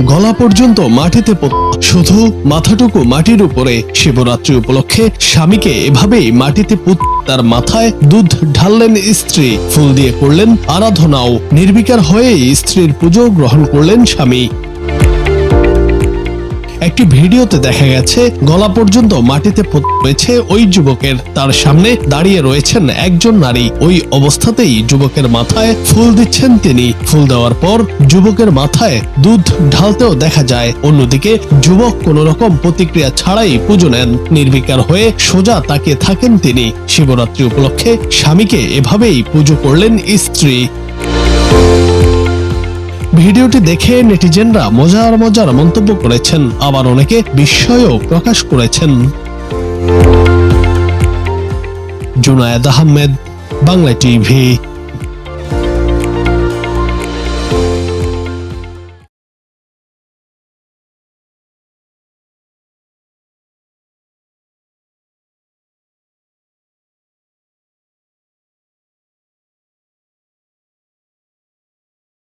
গলা পর্যন্ত মাটিতে শুধু মাথাটুকু মাটির উপরে। শিবরাত্রি উপলক্ষে স্বামীকে এভাবেই মাটিতে তার মাথায় দুধ ঢাললেন স্ত্রী, ফুল দিয়ে করলেন আরাধনাও। নির্বিকার হয়ে স্ত্রীর পুজো গ্রহণ করলেন স্বামী। একটি ভিডিওতে দেখা গেছে গলা পর্যন্ত মাটিতে রয়েছে ওই যুবকের, তার সামনে দাঁড়িয়ে রয়েছেন একজন নারী। ওই অবস্থাতেই যুবকের মাথায় ফুল দিচ্ছেন তিনি। ফুল দেওয়ার পর যুবকের মাথায় দুধ ঢালতেও দেখা যায়। অন্যদিকে যুবক কোন রকম প্রতিক্রিয়া ছাড়াই পুজো নেন। নির্বিকার হয়ে সোজা তাকিয়ে থাকেন তিনি। শিবরাত্রি উপলক্ষে স্বামীকে এভাবেই পুজো করলেন স্ত্রী। ভিডিওটি দেখে নেটিজেনরা মজার মজার মন্তব্য করেছেন, আবার অনেকে বিস্ময়ও প্রকাশ করেছেন। জুনায়েদ আহমেদ, বাংলা টিভি।